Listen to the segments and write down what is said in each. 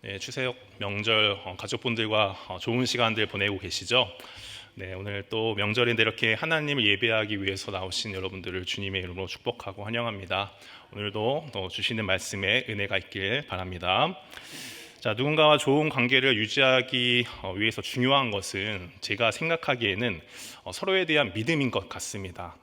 네, 추석 명절 가족분들과 좋은 시간들 보내고 계시죠? 네, 오늘 또 명절인데 이렇게 하나님을 예배하기 위해서 나오신 여러분들을 주님의 이름으로 축복하고 환영합니다. 오늘도 주시는 말씀에 은혜가 있길 바랍니다. 자, 누군가와 좋은 관계를 유지하기 위해서 중요한 것은 제가 생각하기에는 서로에 대한 믿음인 것 같습니다.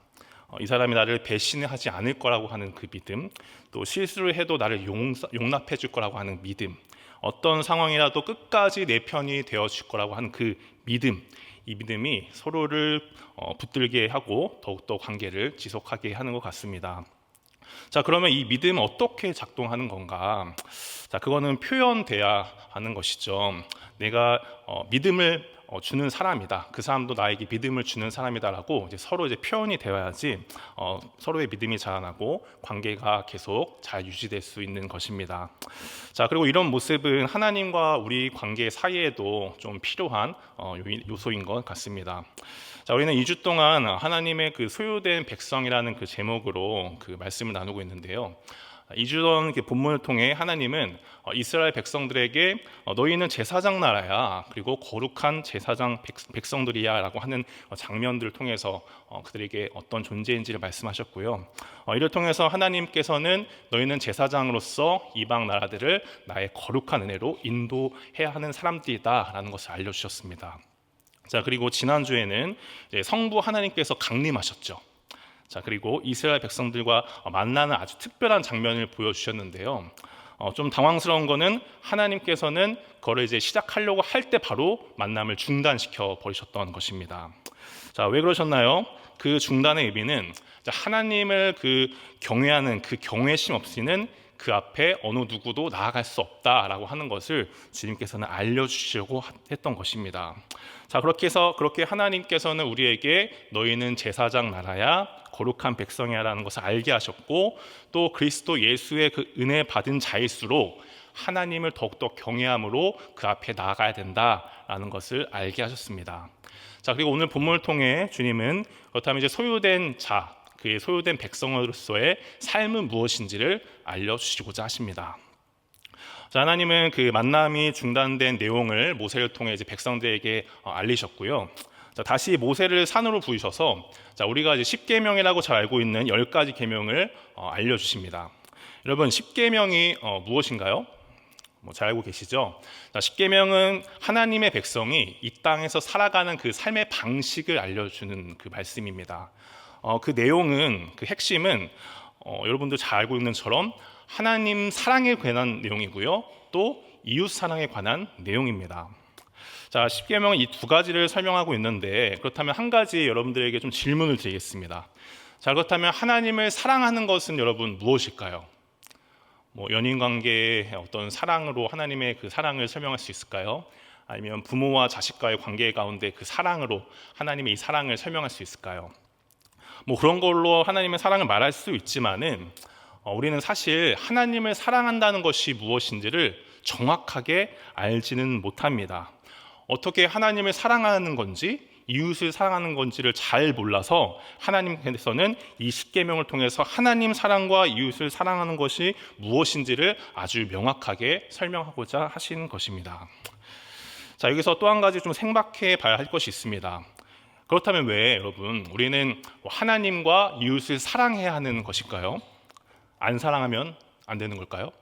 이 사람이 나를 배신하지 않을 거라고 하는 그 믿음, 또 실수를 해도 나를 용납해 줄 거라고 하는 믿음, 어떤 상황이라도 끝까지 내 편이 되어줄 거라고 하는 그 믿음, 이 믿음이 서로를 붙들게 하고 더욱더 관계를 지속하게 하는 것 같습니다. 자, 그러면 이 믿음은 어떻게 작동하는 건가? 자, 그거는 표현돼야 하는 것이죠. 내가 믿음을 주는 사람이다. 그 사람도 나에게 믿음을 주는 사람이다라고 서로 표현이 되어야지 서로의 믿음이 자라나고 관계가 계속 잘 유지될 수 있는 것입니다. 자, 그리고 이런 모습은 하나님과 우리 관계 사이에도 좀 필요한 요소인 것 같습니다. 자, 우리는 2주 동안 하나님의 그 소유된 백성이라는 그 제목으로 그 말씀을 나누고 있는데요. 2주 전 본문을 통해 하나님은 이스라엘 백성들에게 너희는 제사장 나라야, 그리고 거룩한 제사장 백성들이야 라고 하는 장면들을 통해서 그들에게 어떤 존재인지를 말씀하셨고요. 이를 통해서 하나님께서는 너희는 제사장으로서 이방 나라들을 나의 거룩한 은혜로 인도해야 하는 사람들이다 라는 것을 알려주셨습니다. 자, 그리고 지난주에는 성부 하나님께서 강림하셨죠. 자, 그리고 이스라엘 백성들과 만나는 아주 특별한 장면을 보여주셨는데요. 좀 당황스러운 거는 하나님께서는 그거를 시작하려고 할 때 바로 만남을 중단시켜 버리셨던 것입니다. 자, 왜 그러셨나요? 그 중단의 의미는 하나님을 경외하는 그 경외심 없이는 그 앞에 어느 누구도 나아갈 수 없다라고 하는 것을 주님께서는 알려주시려고 했던 것입니다. 자, 그렇게 하나님께서는 우리에게 너희는 제사장 나라야, 거룩한 백성이야라는 것을 알게 하셨고, 또 그리스도 예수의 그 은혜 받은 자일수록 하나님을 더욱더 경외함으로 그 앞에 나아가야 된다라는 것을 알게 하셨습니다. 자, 그리고 오늘 본문을 통해 주님은 그렇다면 소유된 자, 그의 소유된 백성으로서의 삶은 무엇인지를 알려주시고자 하십니다. 자, 하나님은 그 만남이 중단된 내용을 모세를 통해 백성들에게 알리셨고요. 자, 다시 모세를 산으로 부르셔서 우리가 십계명이라고 잘 알고 있는 10가지 계명을 알려주십니다. 여러분, 십계명이 무엇인가요? 잘 알고 계시죠? 십계명은 하나님의 백성이 이 땅에서 살아가는 그 삶의 방식을 알려주는 그 말씀입니다. 그 내용은, 그 핵심은 여러분도 잘 알고 있는 것처럼 하나님 사랑에 관한 내용이고요, 또 이웃 사랑에 관한 내용입니다. 자, 십계명은 이 두 가지를 설명하고 있는데, 그렇다면 한 가지 여러분들에게 좀 질문을 드리겠습니다. 자, 그렇다면 하나님을 사랑하는 것은 여러분 무엇일까요? 연인 관계의 어떤 사랑으로 하나님의 그 사랑을 설명할 수 있을까요? 아니면 부모와 자식과의 관계 가운데 그 사랑으로 하나님의 이 사랑을 설명할 수 있을까요? 그런 걸로 하나님의 사랑을 말할 수 있지만은 우리는 사실 하나님을 사랑한다는 것이 무엇인지를 정확하게 알지는 못합니다. 어떻게 하나님을 사랑하는 건지, 이웃을 사랑하는 건지를 잘 몰라서 하나님께서는 이 십계명을 통해서 하나님 사랑과 이웃을 사랑하는 것이 무엇인지를 아주 명확하게 설명하고자 하신 것입니다. 자, 여기서 또 한 가지 좀 생각해 봐야 할 것이 있습니다. 그렇다면 왜 여러분 우리는 하나님과 이웃을 사랑해야 하는 것일까요? 안 사랑하면 안 되는 걸까요?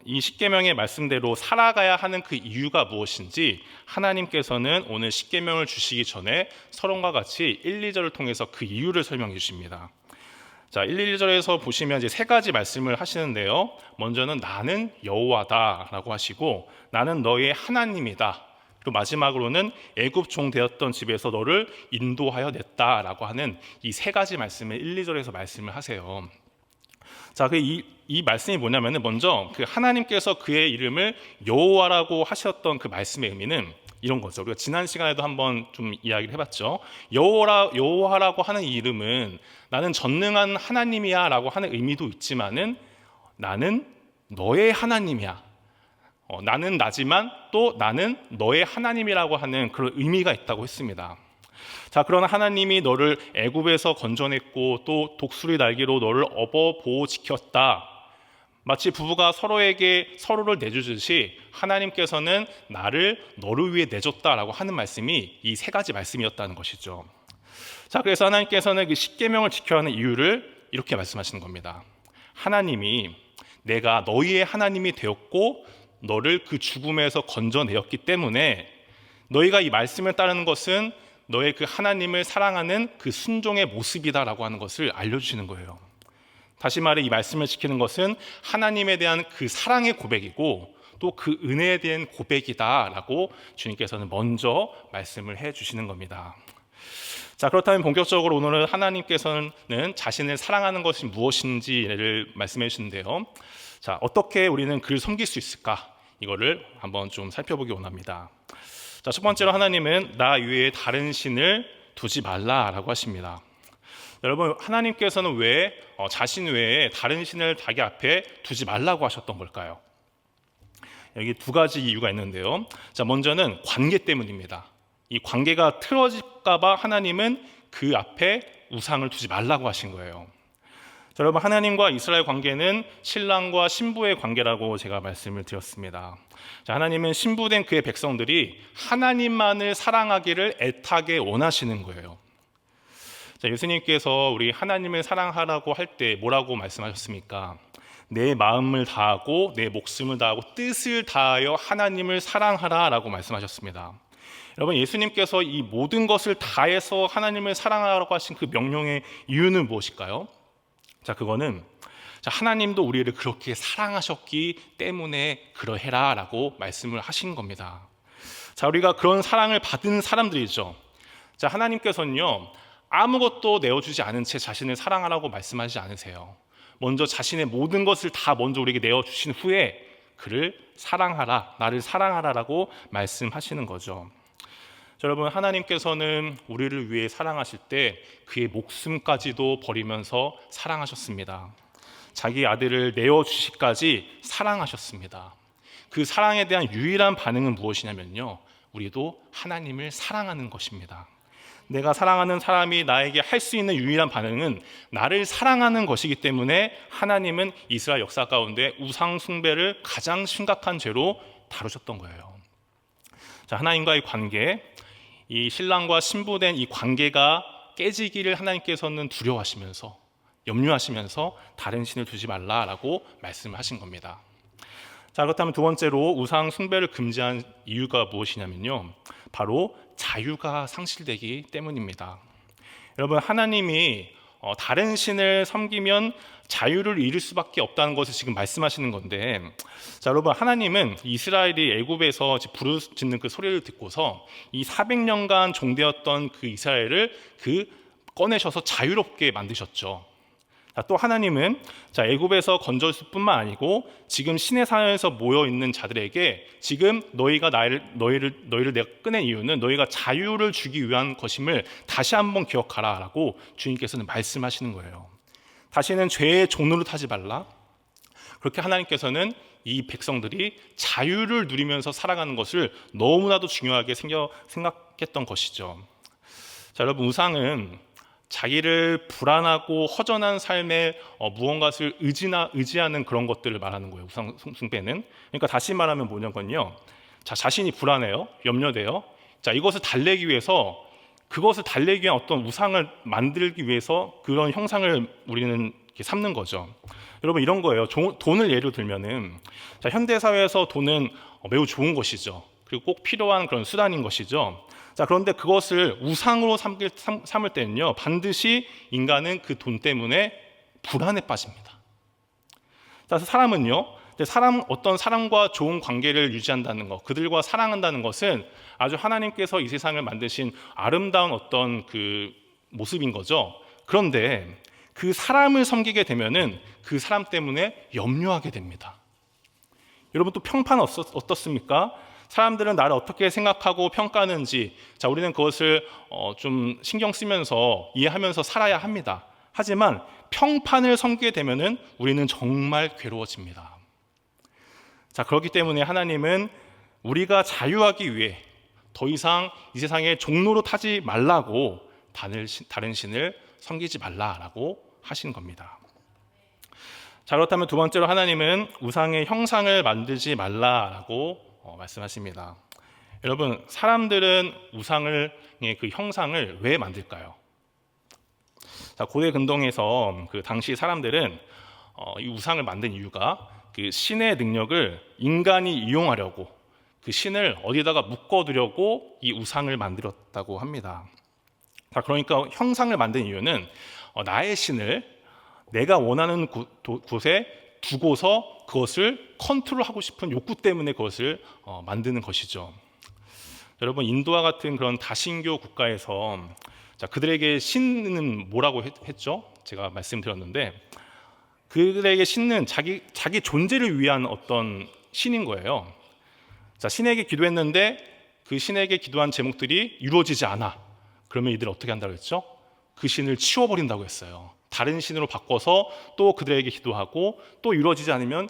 이 십계명의 말씀대로 살아가야 하는 그 이유가 무엇인지 하나님께서는 오늘 십계명을 주시기 전에 서론과 같이 1, 2절을 통해서 그 이유를 설명해 주십니다. 자, 1, 2절에서 보시면 세 가지 말씀을 하시는데요. 먼저는 나는 여호와다라고 하시고, 나는 너의 하나님이다. 그리고 마지막으로는 애굽 종 되었던 집에서 너를 인도하여 냈다라고 하는 이 세 가지 말씀을 1, 2절에서 말씀을 하세요. 자, 이 말씀이 뭐냐면은 먼저 그 하나님께서 그의 이름을 여호와라고 하셨던 그 말씀의 의미는 이런 거죠. 우리가 지난 시간에도 한번 좀 이야기를 해봤죠. 여호와라고 하는 이 이름은 나는 전능한 하나님이야라고 하는 의미도 있지만은 나는 너의 하나님이야. 나는 나지만 또 나는 너의 하나님이라고 하는 그런 의미가 있다고 했습니다. 자, 그러나 하나님이 너를 애굽에서 건져냈고 또 독수리 날개로 너를 업어 보호 지켰다. 마치 부부가 서로에게 서로를 내주듯이 하나님께서는 나를 너를 위해 내줬다라고 하는 말씀이 이 세 가지 말씀이었다는 것이죠. 자, 그래서 하나님께서는 그 십계명을 지켜야 하는 이유를 이렇게 말씀하시는 겁니다. 하나님이 내가 너희의 하나님이 되었고 너를 그 죽음에서 건져내었기 때문에 너희가 이 말씀을 따르는 것은 너의 그 하나님을 사랑하는 그 순종의 모습이다라고 하는 것을 알려주시는 거예요. 다시 말해 이 말씀을 지키는 것은 하나님에 대한 그 사랑의 고백이고 또 그 은혜에 대한 고백이다라고 주님께서는 먼저 말씀을 해주시는 겁니다. 자, 그렇다면 본격적으로 오늘은 하나님께서는 자신을 사랑하는 것이 무엇인지를 말씀해 주시는데요. 자, 어떻게 우리는 그를 섬길 수 있을까? 이거를 한번 좀 살펴보기 원합니다. 자, 첫 번째로 하나님은 나 외에 다른 신을 두지 말라라고 하십니다. 여러분, 하나님께서는 왜 자신 외에 다른 신을 자기 앞에 두지 말라고 하셨던 걸까요? 여기 두 가지 이유가 있는데요. 자, 먼저는 관계 때문입니다. 이 관계가 틀어질까 봐 하나님은 그 앞에 우상을 두지 말라고 하신 거예요. 자, 여러분, 하나님과 이스라엘 관계는 신랑과 신부의 관계라고 제가 말씀을 드렸습니다. 자, 하나님은 신부된 그의 백성들이 하나님만을 사랑하기를 애타게 원하시는 거예요. 자, 예수님께서 우리 하나님을 사랑하라고 할 때 뭐라고 말씀하셨습니까? 내 마음을 다하고 내 목숨을 다하고 뜻을 다하여 하나님을 사랑하라 라고 말씀하셨습니다. 여러분, 예수님께서 이 모든 것을 다해서 하나님을 사랑하라고 하신 그 명령의 이유는 무엇일까요? 자, 그거는 하나님도 우리를 그렇게 사랑하셨기 때문에 그러해라 라고 말씀을 하신 겁니다. 자, 우리가 그런 사랑을 받은 사람들이죠. 자, 하나님께서는요 아무것도 내어주지 않은 채 자신을 사랑하라고 말씀하지 않으세요. 먼저 자신의 모든 것을 다 먼저 우리에게 내어주신 후에 그를 사랑하라, 나를 사랑하라라고 말씀하시는 거죠. 자, 여러분, 하나님께서는 우리를 위해 사랑하실 때 그의 목숨까지도 버리면서 사랑하셨습니다. 자기 아들을 내어주시기까지 사랑하셨습니다. 그 사랑에 대한 유일한 반응은 무엇이냐면요, 우리도 하나님을 사랑하는 것입니다. 내가 사랑하는 사람이 나에게 할 수 있는 유일한 반응은 나를 사랑하는 것이기 때문에 하나님은 이스라엘 역사 가운데 우상 숭배를 가장 심각한 죄로 다루셨던 거예요. 자, 하나님과의 관계, 이 신랑과 신부된 이 관계가 깨지기를 하나님께서는 두려워하시면서 염려하시면서 다른 신을 두지 말라라고 말씀을 하신 겁니다. 자, 그렇다면 두 번째로 우상 숭배를 금지한 이유가 무엇이냐면요, 바로 자유가 상실되기 때문입니다. 여러분, 하나님이 다른 신을 섬기면 자유를 잃을 수밖에 없다는 것을 지금 말씀하시는 건데, 자, 여러분, 하나님은 이스라엘이 애굽에서 부르짖는 그 소리를 듣고서 이 400년간 종되었던 그 이스라엘을 꺼내셔서 자유롭게 만드셨죠. 자, 또 하나님은 애굽에서 건졌을 뿐만 아니고 지금 시내산에서 모여 있는 자들에게 지금 너희를 내가 꺼낸 이유는 너희가 자유를 주기 위한 것임을 다시 한번 기억하라라고 주님께서는 말씀하시는 거예요. 다시는 죄의 종로를 타지 말라. 그렇게 하나님께서는 이 백성들이 자유를 누리면서 살아가는 것을 너무나도 중요하게 생각했던 것이죠. 자, 여러분, 우상은 자기를 불안하고 허전한 삶에 무언가를 의지하는 그런 것들을 말하는 거예요. 우상 숭배는. 그러니까 다시 말하면 뭐냐면요, 자, 자신이 불안해요, 염려돼요. 자, 이것을 달래기 위해서, 그것을 달래기 위한 어떤 우상을 만들기 위해서 그런 형상을 우리는 이렇게 삼는 거죠. 여러분, 이런 거예요. 돈을 예로 들면은, 자, 현대 사회에서 돈은 매우 좋은 것이죠. 그리고 꼭 필요한 그런 수단인 것이죠. 자, 그런데 그것을 우상으로 삼을 때는요, 반드시 인간은 그 돈 때문에 불안에 빠집니다. 자, 사람은요, 어떤 사람과 좋은 관계를 유지한다는 것, 그들과 사랑한다는 것은 아주 하나님께서 이 세상을 만드신 아름다운 어떤 그 모습인 거죠. 그런데 그 사람을 섬기게 되면은 그 사람 때문에 염려하게 됩니다. 여러분, 또 평판은 어떻습니까? 사람들은 나를 어떻게 생각하고 평가하는지, 자, 우리는 그것을 좀 신경 쓰면서 이해하면서 살아야 합니다. 하지만 평판을 섬기게 되면은 우리는 정말 괴로워집니다. 자, 그렇기 때문에 하나님은 우리가 자유하기 위해 더 이상 이 세상의 종로로 타지 말라고 다른 신을 섬기지 말라라고 하신 겁니다. 자, 그렇다면 두 번째로 하나님은 우상의 형상을 만들지 말라라고 말씀하십니다. 여러분, 사람들은 우상의 그 형상을 왜 만들까요? 자, 고대 근동에서 그 당시 사람들은 이 우상을 만든 이유가 그 신의 능력을 인간이 이용하려고, 그 신을 어디다가 묶어두려고 이 우상을 만들었다고 합니다. 자, 그러니까 형상을 만든 이유는 나의 신을 내가 원하는 곳에 두고서 그것을 컨트롤하고 싶은 욕구 때문에 그것을 만드는 것이죠. 여러분, 인도와 같은 그런 다신교 국가에서 자, 그들에게 신은 뭐라고 했죠? 제가 말씀드렸는데 그들에게 신은 자기 존재를 위한 어떤 신인 거예요. 자, 신에게 기도했는데 그 신에게 기도한 제목들이 이루어지지 않아. 그러면 이들 어떻게 한다고 했죠? 그 신을 치워버린다고 했어요. 다른 신으로 바꿔서 또 그들에게 기도하고 또 이루어지지 않으면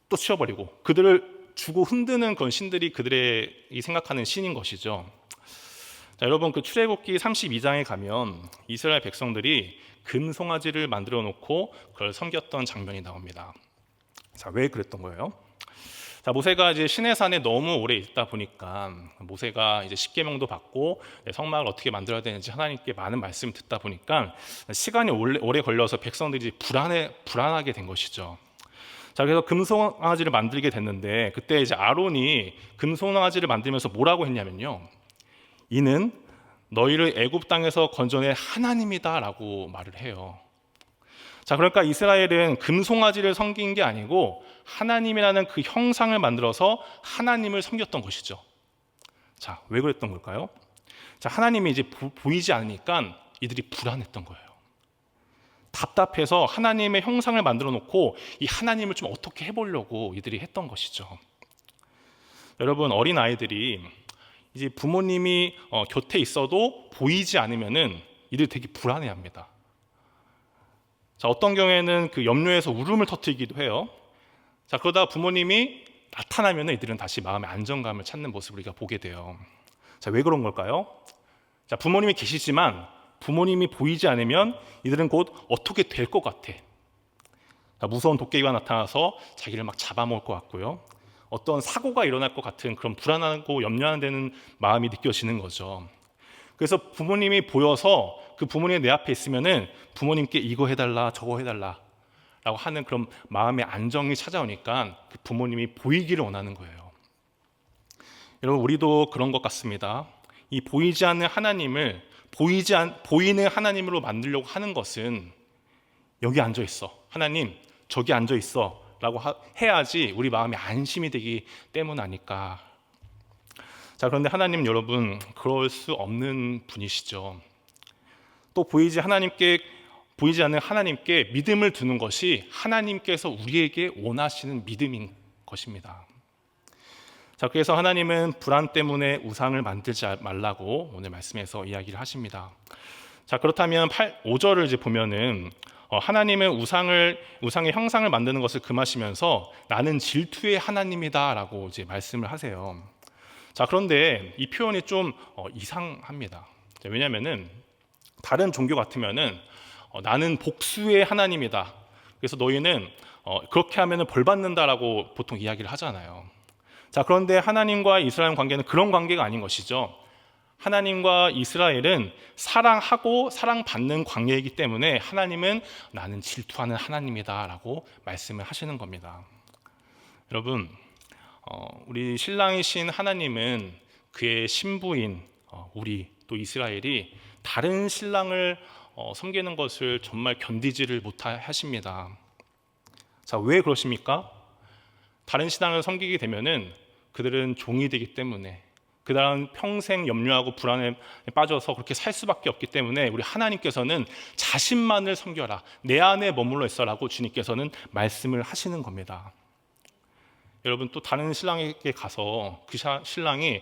또 치워버리고, 그들을 주고 흔드는 그런 신들이 그들이 생각하는 신인 것이죠. 자, 여러분, 그 출애굽기 32장에 가면 이스라엘 백성들이 금송아지를 만들어 놓고 그걸 섬겼던 장면이 나옵니다. 자, 왜 그랬던 거예요? 자, 모세가 이제 시내산에 너무 오래 있다 보니까 모세가 이제 십계명도 받고 성막을 어떻게 만들어야 되는지 하나님께 많은 말씀을 듣다 보니까 시간이 오래 걸려서 백성들이 불안하게 된 것이죠. 자, 그래서 금송아지를 만들게 됐는데 그때 이제 아론이 금송아지를 만들면서 뭐라고 했냐면요, 이는 너희를 애굽 땅에서 건져낸 하나님이다라고 말을 해요. 자, 그러니까 이스라엘은 금송아지를 섬긴 게 아니고 하나님이라는 그 형상을 만들어서 하나님을 섬겼던 것이죠. 자, 왜 그랬던 걸까요? 자, 하나님이 이제 보이지 않으니까 이들이 불안했던 거예요. 답답해서 하나님의 형상을 만들어 놓고 이 하나님을 좀 어떻게 해보려고 이들이 했던 것이죠. 여러분, 어린 아이들이 이제 부모님이 곁에 있어도 보이지 않으면은 이들이 되게 불안해합니다. 자, 어떤 경우에는 그 염려에서 울음을 터뜨리기도 해요. 자, 그러다 부모님이 나타나면 이들은 다시 마음의 안정감을 찾는 모습을 우리가 보게 돼요. 자, 왜 그런 걸까요? 자, 부모님이 계시지만 부모님이 보이지 않으면 이들은 곧 어떻게 될 것 같아. 자, 무서운 도깨비가 나타나서 자기를 막 잡아먹을 것 같고요. 어떤 사고가 일어날 것 같은 그런 불안하고 염려되는 마음이 느껴지는 거죠. 그래서 부모님이 보여서 그 부모님이 내 앞에 있으면은 부모님께 이거 해달라 저거 해달라 라고 하는 그런 마음의 안정이 찾아오니까 그 부모님이 보이기를 원하는 거예요. 여러분, 우리도 그런 것 같습니다. 이 보이지 않는 하나님을 보이는 하나님으로 만들려고 하는 것은 여기 앉아 있어, 하나님 저기 앉아 있어 라고 해야지 우리 마음이 안심이 되기 때문 아닐까. 자, 그런데 하나님, 여러분, 그럴 수 없는 분이시죠. 또 보이지 않는 하나님께 믿음을 두는 것이 하나님께서 우리에게 원하시는 믿음인 것입니다. 자, 그래서 하나님은 불안 때문에 우상을 만들지 말라고 오늘 말씀에서 이야기를 하십니다. 자, 그렇다면 5절을 이제 보면은 하나님은 우상의 형상을 만드는 것을 금하시면서 나는 질투의 하나님이다라고 이제 말씀을 하세요. 자, 그런데 이 표현이 좀 이상합니다. 왜냐하면은 다른 종교 같으면은 나는 복수의 하나님이다, 그래서 너희는 그렇게 하면은 벌 받는다라고 보통 이야기를 하잖아요. 자, 그런데 하나님과 이스라엘 관계는 그런 관계가 아닌 것이죠. 하나님과 이스라엘은 사랑하고 사랑받는 관계이기 때문에 하나님은 나는 질투하는 하나님이다라고 말씀을 하시는 겁니다. 여러분, 우리 신랑이신 하나님은 그의 신부인 우리 또 이스라엘이 다른 신랑을 섬기는 것을 정말 견디지를 못하십니다. 자, 왜 그러십니까? 다른 신앙을 섬기게 되면은 그들은 종이 되기 때문에, 그다음 평생 염려하고 불안에 빠져서 그렇게 살 수밖에 없기 때문에 우리 하나님께서는 자신만을 섬겨라, 내 안에 머물러 있어라고 주님께서는 말씀을 하시는 겁니다. 여러분, 또 다른 신랑에게 가서 그 신랑이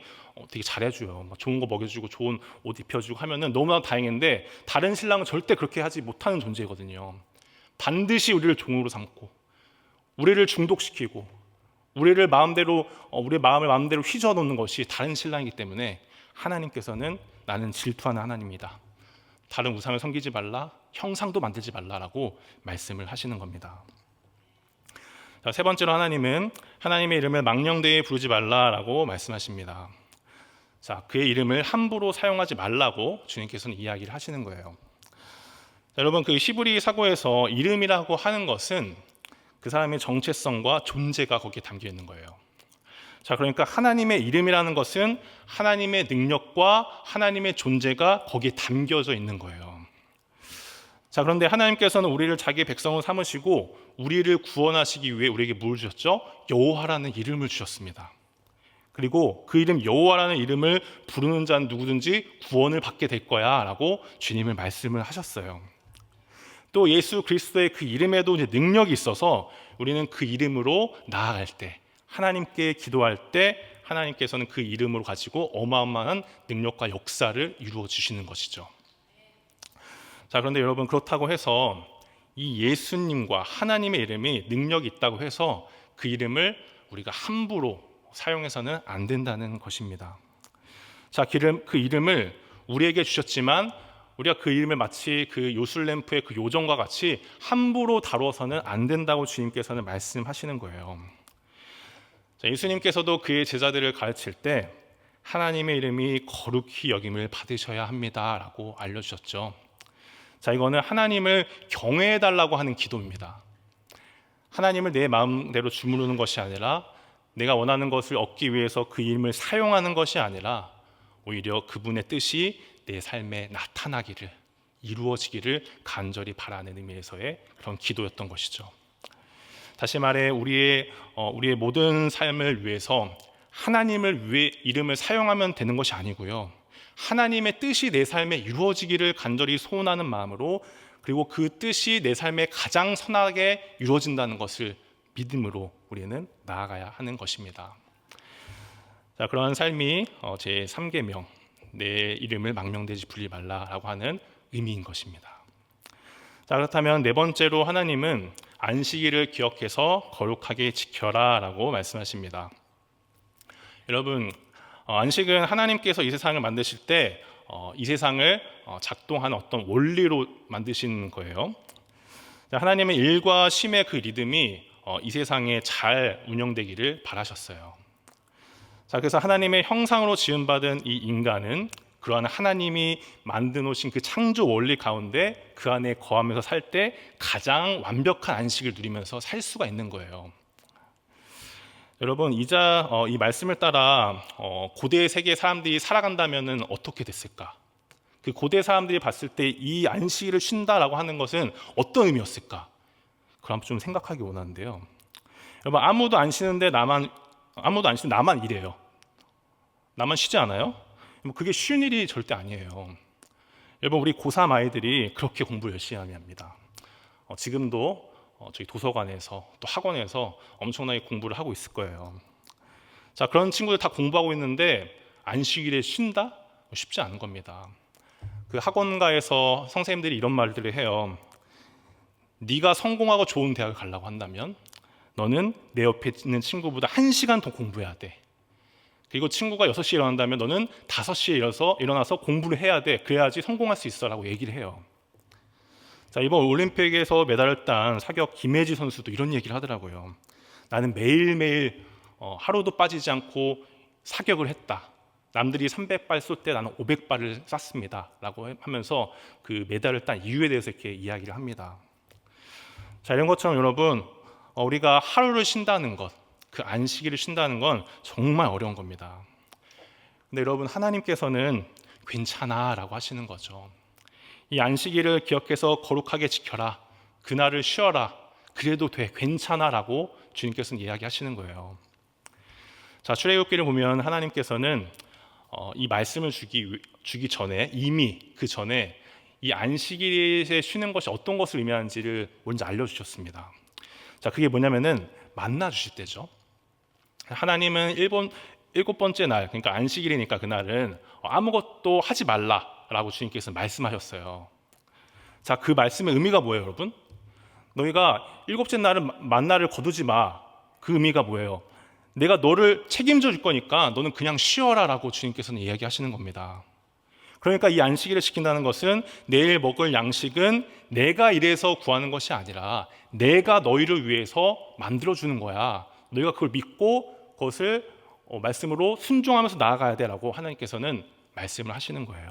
되게 잘해줘요, 좋은 거 먹여주고 좋은 옷 입혀주고 하면은 너무나 다행인데 다른 신랑은 절대 그렇게 하지 못하는 존재거든요. 반드시 우리를 종으로 삼고 우리를 중독시키고 우리의 마음을 마음대로 휘저어놓는 것이 다른 신랑이기 때문에 하나님께서는 나는 질투하는 하나님이다, 다른 우상을 섬기지 말라, 형상도 만들지 말라라고 말씀을 하시는 겁니다. 자, 세 번째로 하나님은 하나님의 이름을 망령되이 부르지 말라라고 말씀하십니다. 자, 그의 이름을 함부로 사용하지 말라고 주님께서는 이야기를 하시는 거예요. 자, 여러분, 그 히브리 사고에서 이름이라고 하는 것은 그 사람의 정체성과 존재가 거기에 담겨 있는 거예요. 자, 그러니까 하나님의 이름이라는 것은 하나님의 능력과 하나님의 존재가 거기에 담겨져 있는 거예요. 자, 그런데 하나님께서는 우리를 자기 백성으로 삼으시고 우리를 구원하시기 위해 우리에게 뭘 주셨죠? 여호와라는 이름을 주셨습니다. 그리고 그 이름 여호와라는 이름을 부르는 자는 누구든지 구원을 받게 될 거야 라고 주님을 말씀을 하셨어요. 또 예수 그리스도의 그 이름에도 이제 능력이 있어서 우리는 그 이름으로 나아갈 때, 하나님께 기도할 때 하나님께서는 그 이름으로 가지고 어마어마한 능력과 역사를 이루어 주시는 것이죠. 자, 그런데 여러분, 그렇다고 해서 이 예수님과 하나님의 이름이 능력이 있다고 해서 그 이름을 우리가 함부로 사용해서는 안 된다는 것입니다. 자, 그 이름을 우리에게 주셨지만 우리가 그 이름을 마치 그 요술램프의 그 요정과 같이 함부로 다뤄서는 안 된다고 주님께서는 말씀하시는 거예요. 자, 예수님께서도 그의 제자들을 가르칠 때 하나님의 이름이 거룩히 여김을 받으셔야 합니다라고 알려주셨죠. 자, 이거는 하나님을 경외해달라고 하는 기도입니다. 하나님을 내 마음대로 주무르는 것이 아니라 내가 원하는 것을 얻기 위해서 그 이름을 사용하는 것이 아니라 오히려 그분의 뜻이 내 삶에 나타나기를, 이루어지기를 간절히 바라는 의미에서의 그런 기도였던 것이죠. 다시 말해 우리의 모든 삶을 위해서 하나님을 위해 이름을 사용하면 되는 것이 아니고요, 하나님의 뜻이 내 삶에 이루어지기를 간절히 소원하는 마음으로, 그리고 그 뜻이 내 삶에 가장 선하게 이루어진다는 것을 믿음으로 우리는 나아가야 하는 것입니다. 자, 그러한 삶이 제 3계명, 내 이름을 망령되이 부르지 말라라고 하는 의미인 것입니다. 자, 그렇다면 네 번째로 하나님은 안식일을 기억해서 거룩하게 지켜라 라고 말씀하십니다. 여러분, 안식은 하나님께서 이 세상을 만드실 때 이 세상을 작동하는 어떤 원리로 만드신 거예요. 하나님은 일과 쉼의 그 리듬이 이 세상에 잘 운영되기를 바라셨어요. 자, 그래서 하나님의 형상으로 지음받은 이 인간은 그러한 하나님이 만든 오신 그 창조 원리 가운데 그 안에 거하면서 살 때 가장 완벽한 안식을 누리면서 살 수가 있는 거예요. 여러분, 이 말씀을 따라 고대 세계 사람들이 살아간다면 어떻게 됐을까? 그 고대 사람들이 봤을 때 이 안식일을 쉰다라고 하는 것은 어떤 의미였을까? 그럼 좀 생각하기 원하는데요. 여러분, 아무도 안 쉬는데 나만 일해요. 나만 쉬지 않아요? 그게 쉬운 일이 절대 아니에요. 여러분, 우리 고3 아이들이 그렇게 공부 열심히 합니다. 지금도 저희 도서관에서 또 학원에서 엄청나게 공부를 하고 있을 거예요. 자, 그런 친구들 다 공부하고 있는데 안식일에 쉰다? 쉽지 않은 겁니다. 그 학원가에서 선생님들이 이런 말들을 해요. 네가 성공하고 좋은 대학을 가려고 한다면 너는 내 옆에 있는 친구보다 1시간 더 공부해야 돼. 그리고 친구가 6시에 일어난다면 너는 5시에 일어나서 공부를 해야 돼. 그래야지 성공할 수 있어 라고 얘기를 해요. 자, 이번 올림픽에서 메달을 딴 사격 김혜지 선수도 이런 얘기를 하더라고요. 나는 매일매일 하루도 빠지지 않고 사격을 했다. 남들이 300발 쏠 때 나는 500발을 쐈습니다 라고 하면서 그 메달을 딴 이유에 대해서 이렇게 이야기를 합니다. 자, 이런 것처럼 여러분, 우리가 하루를 쉰다는 것, 그 안식일을 쉰다는 건 정말 어려운 겁니다. 근데 여러분, 하나님께서는 괜찮아 라고 하시는 거죠. 이 안식일을 기억해서 거룩하게 지켜라, 그날을 쉬어라, 그래도 돼, 괜찮아 라고 주님께서는 이야기하시는 거예요. 자, 출애굽기를 보면 하나님께서는 이 말씀을 주기 전에, 이미 그 전에 이 안식일에 쉬는 것이 어떤 것을 의미하는지를 먼저 알려주셨습니다. 자, 그게 뭐냐면은 만나 주실 때죠. 하나님은 일곱 번째 날, 그러니까 안식일이니까 그날은 아무것도 하지 말라라고 주님께서 말씀하셨어요. 자, 그 말씀의 의미가 뭐예요, 여러분? 너희가 일곱째 날은 만나를 거두지 마. 그 의미가 뭐예요? 내가 너를 책임져 줄 거니까 너는 그냥 쉬어라라고 주님께서는 이야기하시는 겁니다. 그러니까 이 안식일을 지킨다는 것은 내일 먹을 양식은 내가 일해서 구하는 것이 아니라 내가 너희를 위해서 만들어주는 거야. 너희가 그걸 믿고 그것을 말씀으로 순종하면서 나아가야 되라고 하나님께서는 말씀을 하시는 거예요.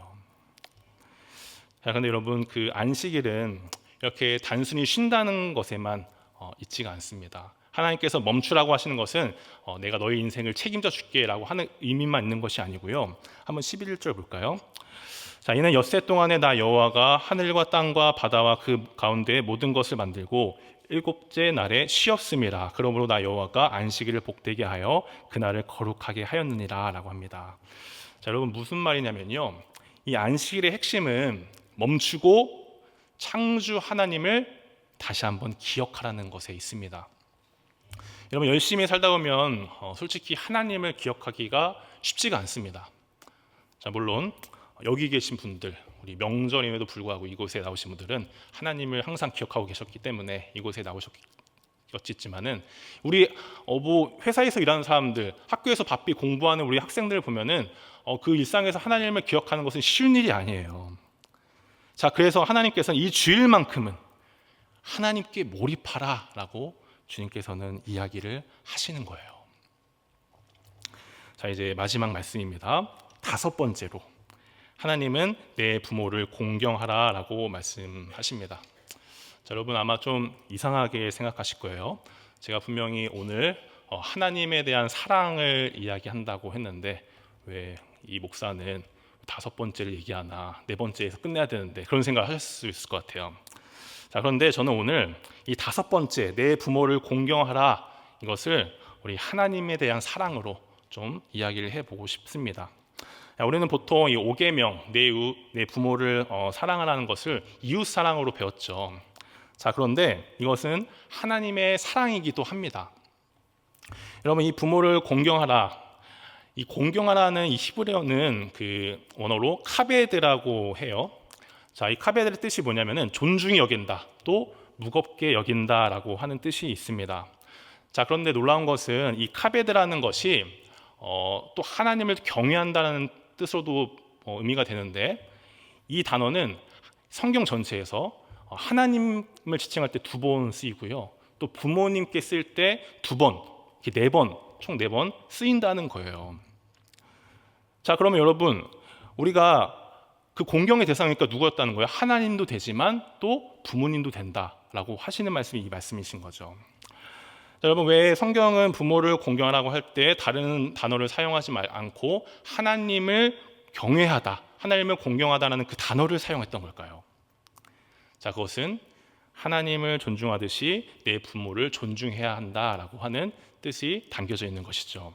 자, 그런데 여러분, 그 안식일은 이렇게 단순히 쉰다는 것에만 있지가 않습니다. 하나님께서 멈추라고 하시는 것은 내가 너희 인생을 책임져 줄게라고 하는 의미만 있는 것이 아니고요. 한번 11절 볼까요? 자, 이는 엿새 동안에 나 여호와가 하늘과 땅과 바다와 그 가운데 모든 것을 만들고 일곱째 날에 쉬었음이라. 그러므로 나 여호와가 안식일을 복되게 하여 그날을 거룩하게 하였느니라 라고 합니다. 자, 여러분, 무슨 말이냐면요, 이 안식일의 핵심은 멈추고 창조 하나님을 다시 한번 기억하라는 것에 있습니다. 여러분, 열심히 살다 보면 솔직히 하나님을 기억하기가 쉽지가 않습니다. 자, 물론 여기 계신 분들, 우리 명절임에도 불구하고 이곳에 나오신 분들은 하나님을 항상 기억하고 계셨기 때문에 이곳에 나오셨겠지만은, 우리 회사에서 일하는 사람들, 학교에서 바삐 공부하는 우리 학생들을 보면은 그 일상에서 하나님을 기억하는 것은 쉬운 일이 아니에요. 자, 그래서 하나님께서는 이 주일만큼은 하나님께 몰입하라라고 주님께서는 이야기를 하시는 거예요. 자, 이제 마지막 말씀입니다. 5번째로 하나님은 내 부모를 공경하라라고 말씀하십니다. 자, 여러분, 아마 좀 이상하게 생각하실 거예요. 제가 분명히 오늘 하나님에 대한 사랑을 이야기한다고 했는데 왜 이 목사는 5번째를 얘기하나, 4번째에서 끝내야 되는데, 그런 생각을 하실 수 있을 것 같아요. 자, 그런데 저는 오늘 이 5번째, 내 부모를 공경하라, 이것을 우리 하나님에 대한 사랑으로 좀 이야기를 해보고 싶습니다. 우리는 보통 이 5계명, 내 부모를 사랑하라는 것을 이웃 사랑으로 배웠죠. 자, 그런데 이것은 하나님의 사랑이기도 합니다. 여러분, 이 부모를 공경하라, 이 공경하라는 이 히브리어는 그 원어로 카베드라고 해요. 자, 이 카베드의 뜻이 뭐냐면은 존중히 여긴다, 또 무겁게 여긴다라고 하는 뜻이 있습니다. 자, 그런데 놀라운 것은 이 카베드라는 것이 또 하나님을 경외한다는 뜻으로도 의미가 되는데, 이 단어는 성경 전체에서 하나님을 지칭할 때 2번 쓰이고요, 또 부모님께 쓸 때 2번, 이렇게 4번, 총 4번 쓰인다는 거예요. 자, 그러면 여러분, 우리가 그 공경의 대상이니까 누구였다는 거예요? 하나님도 되지만 또 부모님도 된다라고 하시는 말씀이 이 말씀이신 거죠. 자, 여러분, 왜 성경은 부모를 공경하라고 할 때 다른 단어를 사용하지 않고 하나님을 경외하다, 하나님을 공경하다라는 그 단어를 사용했던 걸까요? 자, 그것은 하나님을 존중하듯이 내 부모를 존중해야 한다라고 하는 뜻이 담겨져 있는 것이죠.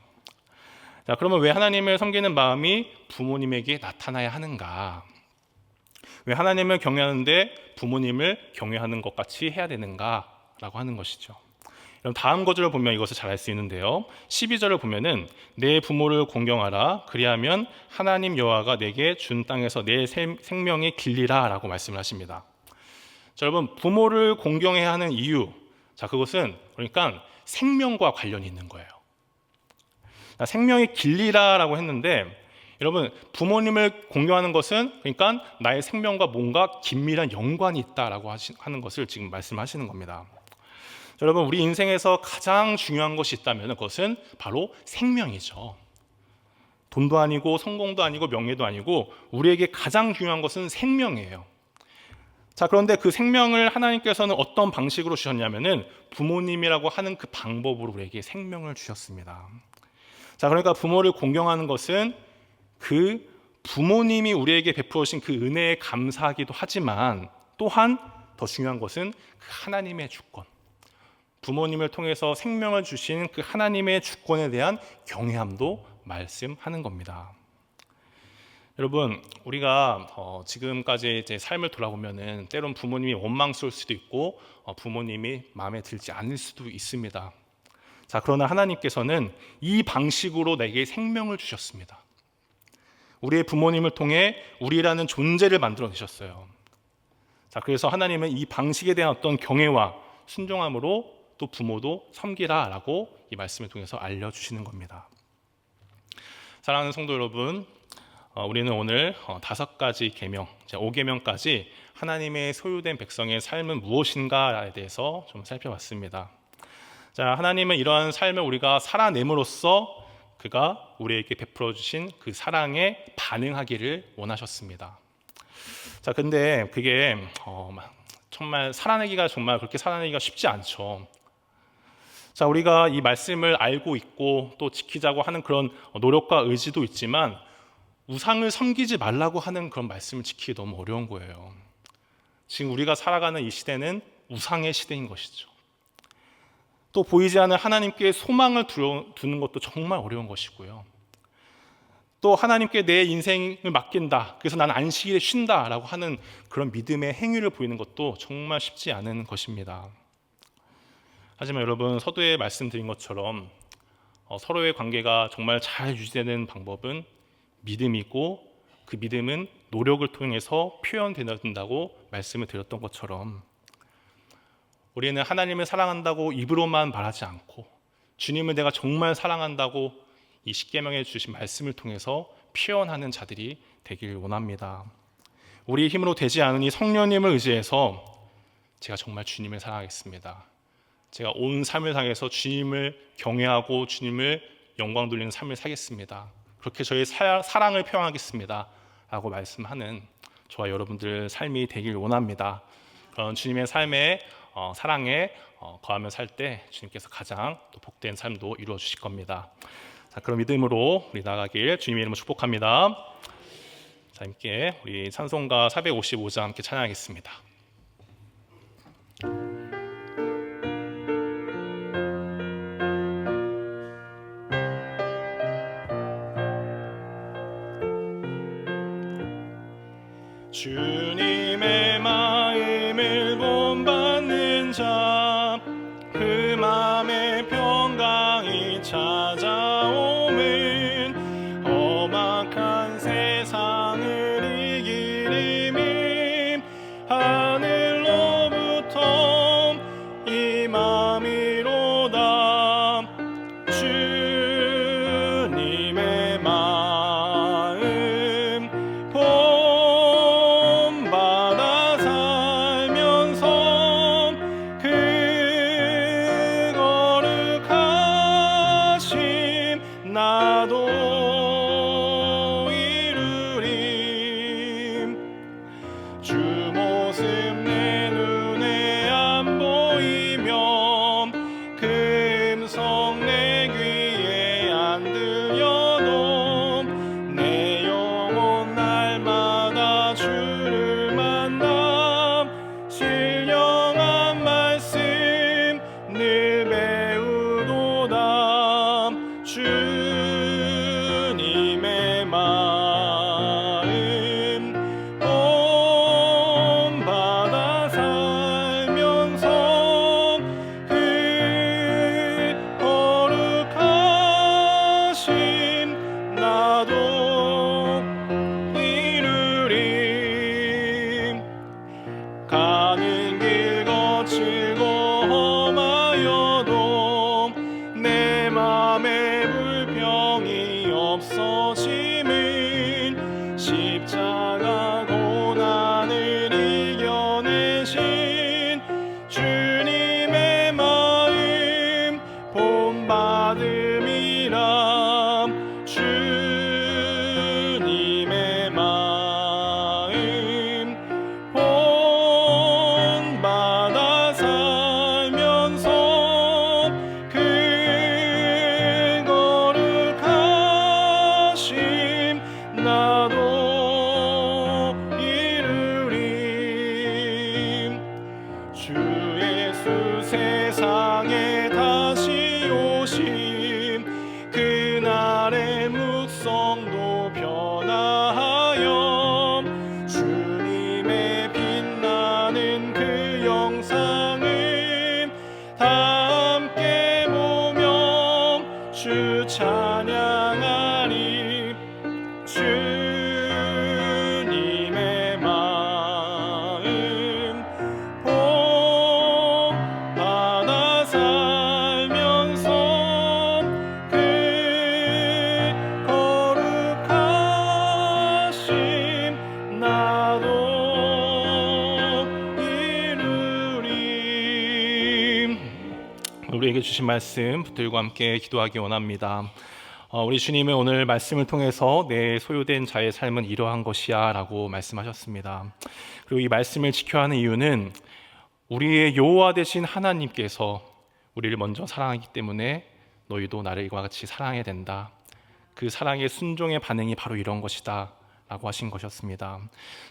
자, 그러면 왜 하나님을 섬기는 마음이 부모님에게 나타나야 하는가? 왜 하나님을 경외하는데 부모님을 경외하는 것 같이 해야 되는가라고 하는 것이죠. 다음 구절을 보면 이것을 잘 알 수 있는데요, 12절을 보면은 내 부모를 공경하라, 그리하면 하나님 여호와가 내게 준 땅에서 내 생명이 길리라 라고 말씀을 하십니다. 자, 여러분, 부모를 공경해야 하는 이유, 자, 그것은 그러니까 생명과 관련이 있는 거예요. 생명이 길리라라고 했는데, 여러분, 부모님을 공경하는 것은 그러니까 나의 생명과 뭔가 긴밀한 연관이 있다라고 하는 것을 지금 말씀하시는 겁니다. 자, 여러분, 우리 인생에서 가장 중요한 것이 있다면 그것은 바로 생명이죠. 돈도 아니고 성공도 아니고 명예도 아니고 우리에게 가장 중요한 것은 생명이에요. 자, 그런데 그 생명을 하나님께서는 어떤 방식으로 주셨냐면은 부모님이라고 하는 그 방법으로 우리에게 생명을 주셨습니다. 자, 그러니까 부모를 공경하는 것은 그 부모님이 우리에게 베풀어 주신 그 은혜에 감사하기도 하지만, 또한 더 중요한 것은 그 하나님의 주권, 부모님을 통해서 생명을 주신 그 하나님의 주권에 대한 경외함도 말씀하는 겁니다. 여러분, 우리가 지금까지 제 삶을 돌아보면은 때론 부모님이 원망스러울 수도 있고 부모님이 마음에 들지 않을 수도 있습니다. 자, 그러나 하나님께서는 이 방식으로 내게 생명을 주셨습니다. 우리의 부모님을 통해 우리라는 존재를 만들어내셨어요. 자, 그래서 하나님은 이 방식에 대한 어떤 경외와 순종함으로 또 부모도 섬기라라고 이 말씀을 통해서 알려주시는 겁니다. 사랑하는 성도 여러분, 우리는 오늘 5가지 계명, 5계명까지 하나님의 소유된 백성의 삶은 무엇인가에 대해서 좀 살펴봤습니다. 자, 하나님은 이러한 삶을 우리가 살아냄으로써 그가 우리에게 베풀어 주신 그 사랑에 반응하기를 원하셨습니다. 자, 근데 그게 정말 정말 그렇게 살아내기가 쉽지 않죠. 자, 우리가 이 말씀을 알고 있고 또 지키자고 하는 그런 노력과 의지도 있지만 우상을 섬기지 말라고 하는 그런 말씀을 지키기 너무 어려운 거예요. 지금 우리가 살아가는 이 시대는 우상의 시대인 것이죠. 또 보이지 않는 하나님께 소망을 두는 것도 정말 어려운 것이고요. 또 하나님께 내 인생을 맡긴다, 그래서 나는 안식일에 쉰다라고 하는 그런 믿음의 행위를 보이는 것도 정말 쉽지 않은 것입니다. 하지만 여러분, 서두에 말씀드린 것처럼 서로의 관계가 정말 잘 유지되는 방법은 믿음이고, 그 믿음은 노력을 통해서 표현된다고 말씀을 드렸던 것처럼 우리는 하나님을 사랑한다고 입으로만 말하지 않고 주님을 내가 정말 사랑한다고 이 십계명에 주신 말씀을 통해서 표현하는 자들이 되길 원합니다. 우리의 힘으로 되지 않으니 성령님을 의지해서 제가 정말 주님을 사랑하겠습니다. 제가 온 삶을 향해서 주님을 경외하고 주님을 영광 돌리는 삶을 살겠습니다. 그렇게 저의 사랑을 표현하겠습니다 라고 말씀하는 저와 여러분들 삶이 되길 원합니다. 그런 주님의 삶에 사랑에 거하며 살 때 주님께서 가장 또 복된 삶도 이루어 주실 겁니다. 자, 그런 믿음으로 우리 나가길 주님의 이름으로 축복합니다. 자, 함께 우리 찬송가 455장 함께 찬양하겠습니다. 주님의 마음을 본받는 자, 그 마음에 평강이 찾아오면 험악한 세상을 이길 힘이 하늘로부터 임함이로다. 주님의 마음 본받아 살면서 그 거룩하심 나도 이루리. 주 모습 내 눈에 안 보이며 그 음성 내 귀에 안 들려도 내 영혼 날마다 주를 만나 신령한 말씀 늘 배우도다. 주님의 마음 본받아 살면서 그 거룩하심 나도 이루리. 가는 길 거칠고 험하여도 내 맘에 불평이 없어짐은 십자가 고난을 이겨내신 주님의 마음 본받음이라. 주님의 마음 본받아 살면서 그 거룩하심 나도 이루리. 주 예수 세상에 다시 오심 그날의 묵성도 변화하여 주님의 빛나는 그 영상을 다 함께 보며 주 찬양하리. 주님의 마음 본받아 살면서 그 거룩한 우리에게 주신 말씀 붙들고 함께 기도하기 원합니다. 우리 주님은 오늘 말씀을 통해서 내 소유된 자의 삶은 이러한 것이야 라고 말씀하셨습니다. 그리고 이 말씀을 지켜야 하는 이유는 우리의 여호와 되신 하나님께서 우리를 먼저 사랑하기 때문에 너희도 나를 이와 같이 사랑해야 된다. 그 사랑의 순종의 반응이 바로 이런 것이다 라고 하신 것이었습니다.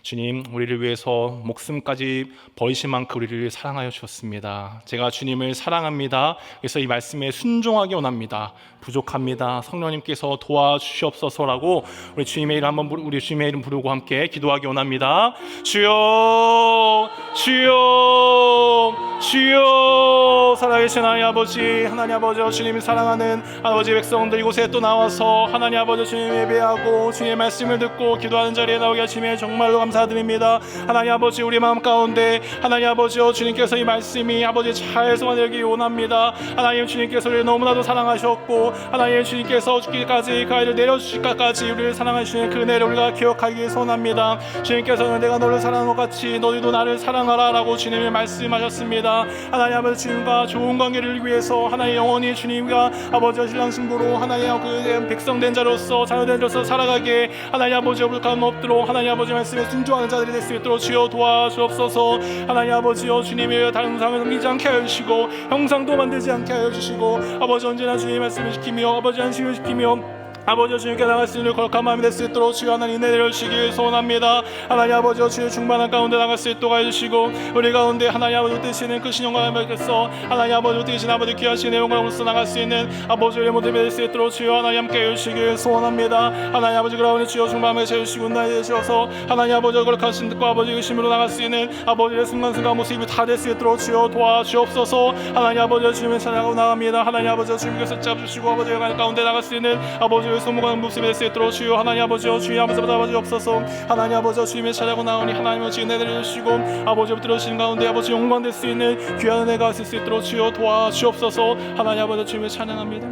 주님, 우리를 위해서 목숨까지 버리신 만큼 우리를 사랑하여 주셨습니다. 제가 주님을 사랑합니다. 그래서 이 말씀에 순종하기 원합니다. 부족합니다. 성령님께서 도와주시옵소서라고 우리 주님의 이름 한번 우리 주님의 이름 부르고 함께 기도하기 원합니다. 주여, 주여, 주여. 살아계신 하나님 아버지, 하나님 아버지, 주님이 사랑하는 아버지 백성들 이곳에 또 나와서 하나님 아버지 주님 예배하고 주님의 말씀을 듣고 기도하는 자리에 나오게 하심에 정말로 감사드립니다. 하나님 아버지, 우리 마음 가운데 하나님 아버지 주님께서 이 말씀이 아버지 잘 소환되기 원합니다. 하나님 주님께서 우리를 너무나도 사랑하셨고 하나님 주님께서 죽기까지 그 아이를 내려주시기까지 우리를 사랑하시는 그 은혜를 우리가 기억하기 소원합니다. 주님께서는 내가 너를 사랑한 것 같이 너희도 나를 사랑하라 라고 주님이 말씀하셨습니다. 하나님 아버지 주님과 좋은 관계를 위해서 하나님 영원히 주님과 아버지와 신랑 신부로 하나님 그 백성된 자로서 자녀된 자로서 살아가게 하나님 아버지 불가능 없도록 하나님 아버지 말씀에 순종하는 자들이 될 수 있도록 주여 도와주옵소서. 하나님 아버지여 주님의 다른 상을 섬기지 않게 하여 주시고 형상도 만들지 않게 하여 주시고 아버지 언제나 주님의 말씀을 지키며 아버지 안식을 지키며 아버지 주님께 나갈 수 있는 거룩한 마음이 될 수 있도록 주여 하나님 은혜를 주시길 소원합니다. 하나님 아버지 주의 충만한 가운데 나갈 수 있도록 해주시고 우리 가운데 하나님 아버지 뜻이는 그 신령과 함께서 하나님 아버지 뜻이신 아버지 귀하신 내용으로서 나갈 수 있는 아버지의 모습이 될 수 있도록 주여 하나님 함께 해주시길 소원합니다. 하나님 아버지 그라운드 주여 충만하게 채우시고 나에 되셔서 하나님 아버지 거룩하신 뜻과 아버지의 힘으로 나갈 수 있는 아버지의 순간순간 모습이 다 될 수 있도록 주여 도와주옵소서. 하나님 아버지 주님을 찬양하고 나갑니다. 하나님 아버지 주님께서 잡으시고 아버지의 가운데 나갈 수 있는 아버지 소모가는 모습이 될 수 있도록 주여 하나님 아버지여 주의 아버지 없어서 하나님 아버지여 주님의 찬양하고 나오니 하나님의 주의 은혜를 주시고 아버지여 들어주신 가운데 아버지 영광될 수 있는 귀한 은혜가 있을 수 있도록 주여 도와주옵소서. 하나님 아버지 주님의 찬양합니다.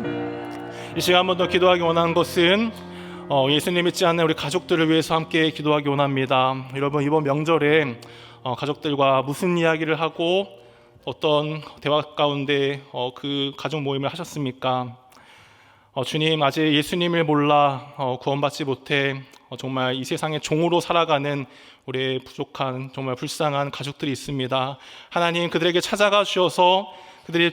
이 시간 한 번 더 기도하기 원하는 것은 예수님 믿지 않는 우리 가족들을 위해서 함께 기도하기 원합니다. 여러분 이번 명절에 가족들과 무슨 이야기를 하고 어떤 대화 가운데 그 가족 모임을 하셨습니까? 주님, 아직 예수님을 몰라 구원받지 못해 정말 이 세상의 종으로 살아가는 우리의 부족한 정말 불쌍한 가족들이 있습니다. 하나님 그들에게 찾아가 주셔서 그들의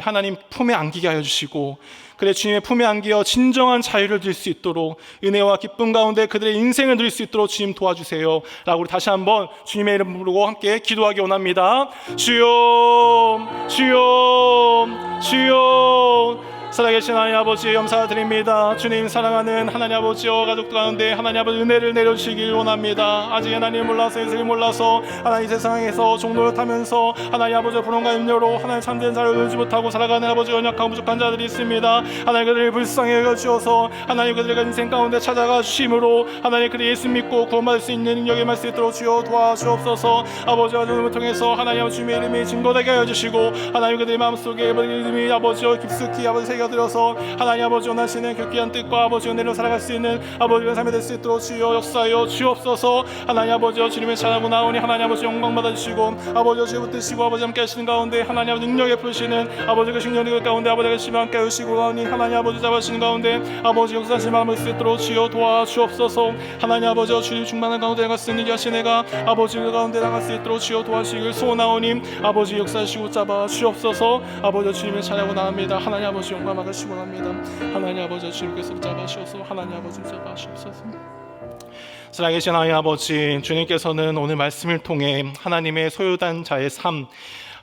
하나님 품에 안기게 하여 주시고 그래 주님의 품에 안기어 진정한 자유를 누릴 수 있도록 은혜와 기쁨 가운데 그들의 인생을 누릴 수 있도록 주님 도와주세요 라고 우리 다시 한번 주님의 이름 부르고 함께 기도하기 원합니다. 주여, 주여, 주여. 살아계신 하나님 아버지 감사드립니다. 주님 사랑하는 하나님 아버지와 가족들 가운데 하나님 아버지 은혜를 내려주시길 원합니다. 아직 하나님 몰라서 예수를 몰라서 하나님 세상에서 종노릇하면서 하나님 아버지 불온과 염려로 하나님 참된 자를 누리지 못하고 살아가는 아버지 연약하고 부족한 자들이 있습니다. 하나님 그들을 불쌍히 여겨주셔서 하나님 그들의 인생 가운데 찾아가 주심으로 하나님 그들 예수 믿고 구원받을 수 있는 능력이 임할 수 있도록 주여 도와주옵소서. 아버지와 주님을 통해서 하나님 주님의 이름이 증거되게 하여 주시고 하나님 그들의 마음속에 이름이 아버지와 깊숙이 아버지 새겨 들어서 하나님 아버지 원하시는 교귀한 뜻과 아버지 은혜로 살아갈 수 있는 아버지의 삶이 될 수 있도록 주여 역사하여 주옵소서. 하나님 아버지여 주님의 찬양하고 나오니 하나님 아버지 영광 받아주시고 아버지여 주의 붙드시고 아버지 함께 하시는 가운데 하나님 아버지 능력에 부르시는 아버지의 신령의 가운데 아버지가 심히 함께 하시고 나오니 하나님 아버지 잡아주시는 가운데 아버지 역사하신 마음을 쓸 수 있도록 주여 도와주옵소서. 하나님 아버지여 주님 충만한 가운데 나갈 수 있는 하신 애가 아버지 가운데 나갈 수 있도록 주여 도와주시길 소원하오니 아버지 역사하시고 잡아주옵소서. 아버지여 주님의 찬양하고 나옵니다. 하나님 아버지 영광 막으시고 합니다. 하나님 아버지 주님께서 잡아주셔서 하나님 아버지 잡아주셔서. 살아계신 하나님 아버지 주님께서는 오늘 말씀을 통해 하나님의 소유된 자의 삶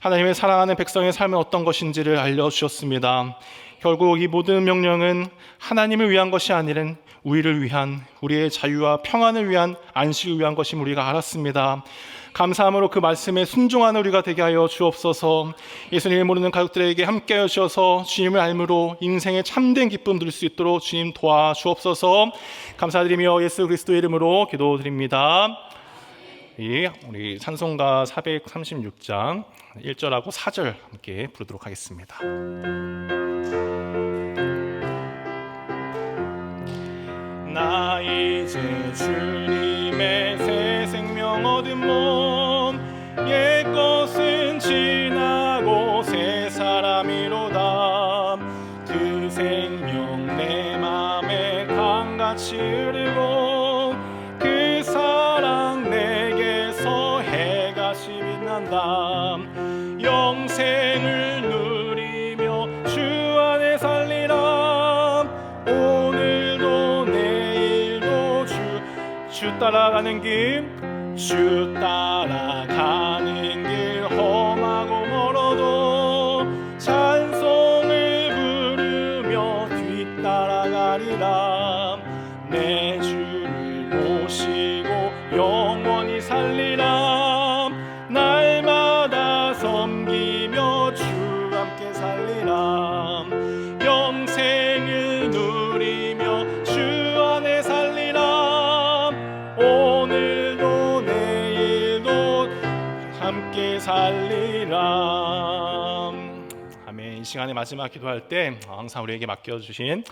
하나님의 사랑하는 백성의 삶은 어떤 것인지를 알려주셨습니다. 결국 이 모든 명령은 하나님을 위한 것이 아니라 우리를 위한 우리의 자유와 평안을 위한 안식을 위한 것임을 우리가 알았습니다. 감사함으로 그 말씀에 순종하는 우리가 되게 하여 주옵소서. 예수님을 모르는 가족들에게 함께 하여 주셔서 주님을 알므로 인생의 참된 기쁨 누릴 수 있도록 주님 도와주옵소서. 감사드리며 예수 그리스도의 이름으로 기도드립니다. 우리 찬송가 436장 1절하고 4절 함께 부르도록 하겠습니다. 나 이제 주님의 새 생명 얻은 몸 옛것은 지나고 새 사람이로다. 같이 흐르고 그 사랑 내게서 해같이 빛난다. 영생을 누리며 주 안에 살리라. 오늘도 내일도 주 따라가는 주 따라가는 길 험하고 멀어도 찬송을 부르며 뒤따라가리라. 내 주를 모시고 영원히 살리라. 날마다 섬기며 주와 함께 살리라. 영생을 누리며 주 안에 살리라. 오늘도 내일도 함께 살리라. 아멘. 이 시간에 마지막 기도할 때 항상 우리에게 맡겨주신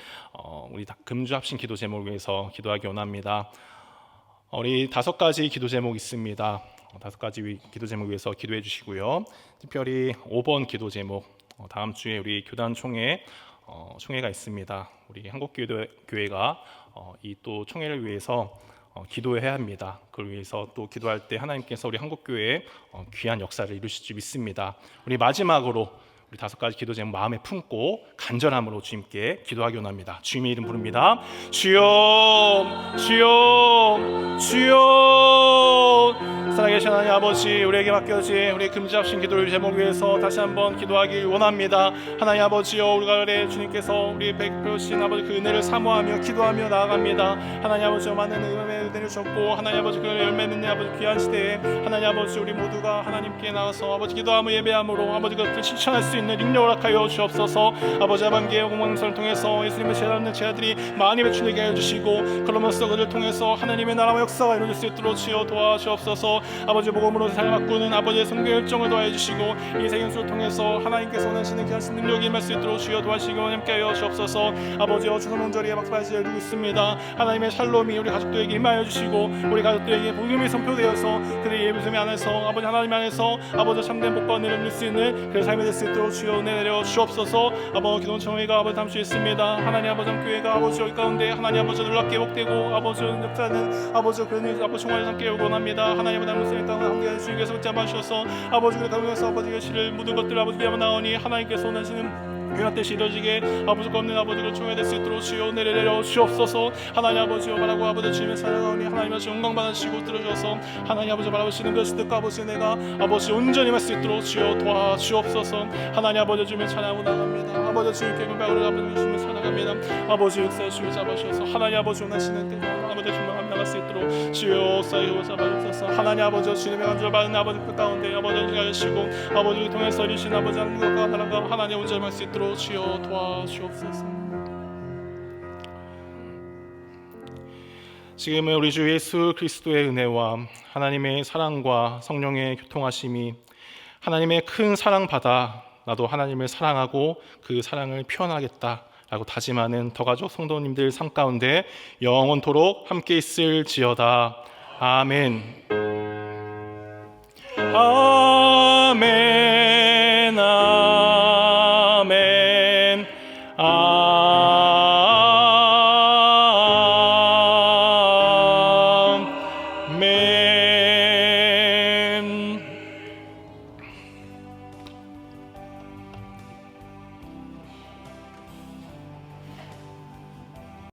우리 금주 합심 기도 제목을 위해서 기도하기 원합니다. 우리 5가지 기도 제목 있습니다. 5가지 기도 제목 위해서 기도해 주시고요. 특별히 5번 기도 제목, 다음 주에 우리 교단 총회가 있습니다. 우리 한국교회가 이 또 총회를 위해서 기도해야 합니다. 그걸 위해서 또 기도할 때 하나님께서 우리 한국교회에 귀한 역사를 이루실 줄 믿습니다. 우리 마지막으로 우리 5가지 기도 제목 마음에 품고 간절함으로 주님께 기도하기 원합니다. 주님의 이름 부릅니다. 주여, 주여, 주여. 살아계신 하나님 아버지, 우리에게 맡겨진 우리 금지합신 기도를 제목 위해서 다시 한번 기도하기 원합니다. 하나님 아버지여, 우리가 그래 주님께서 우리 베푸신 아버지 그 은혜를 사모하며 기도하며 나아갑니다. 하나님 아버지여, 많은 은혜를 주셨고 하나님 아버지 그 열매 맺는 아버지 귀한 시대에 하나님 아버지 우리 모두가 하나님께 나와서 아버지 기도하며 예배함으로 아버지 그것을 실천할 수 있는 능력을 허락하여 주옵소서. 아버지 하반기의 공동선을 통해서 예수님의 제자는 제자들이 많이 배출되게 하여 주시고 그러면서 그를 통해서 하나님의 나라와 역사가 이루어질 수 있도록 주여 도와주옵소서. 아버지 복음으로 삶을 바꾸는 아버지의 성교 열정을 도와해 주시고 이 세계수를 통해서 하나님께서 원하시는 귀한 능력이 임할 수 있도록 주여 도와주시고 함께하여 주옵소서. 아버지여, 추석 명절에 막바지 열리고 있습니다. 하나님의 샬롬이 우리 가족들에게 임하여 주시고 우리 가족들에게 복음이 선포되어서 그들의 예배심이 안에서 아버지 하나님 안에서 아버지 참된 복과 은혜를 누릴 수 있는 그 삶이 될 수 있도록 주여 은혜 내려 주옵소서. 아버지 기도총회가 아버지 다음 주에 있습니다. 하나님 아버지 교회가 아버지 여기 가운데 하나님 아버지 놀랍게 회복되고 아버지 역사는 아버지 그런 일 아버지 총회를 함께 원합니다. 하나님 아버지 무슨 땅을 함께 주님께서 붙잡아 주셔서 아버지 그 가운데서 아버지 계시를 모든 것들 아버지 위하여 나오니 하나님께서 원하시는 유한 뜻이 이루어지게 아버지가 없는 아버지를 총회될 수 있도록 주여 은혜를 내려 주옵소서. 하나님 아버지여, 말하고 아버지 주님의 살아가오니 하나님 아버지 영광 받으시고 들어주셔서 하나님 아버지 바라보시는 것을 듣고 아버지 내가 아버지 온전히 할 수 있도록 주여 도와주옵소서. 하나님 아버지 주님을 찬양하고 나갑니다. 아버지 주님께 금방으로 아버지 주님을 찬양합니다. 아버지 역사의 주를 잡아주셔서 하나님 아버지 원하시는 뜻 아버지 주님을 나갈 수 있도록 주여 사이고 잡아주셔서 하나님 아버지 주님의 간절 받은 아버지 그 가운데 아버지를 가르치시고 아버지를 통해서 이루신 아버지 하나님과 나라가 하나님 온전할 수 있도록 주여 도와주옵소서. 지금은 우리 주 예수 그리스도의 은혜와 하나님의 사랑과 성령의 교통하심이 하나님의 큰 사랑 받아 나도 하나님을 사랑하고 그 사랑을 표현하겠다 라고 다짐하는 더가족 성도님들 삶 가운데 영원토록 함께 있을지어다. 아멘. 아멘.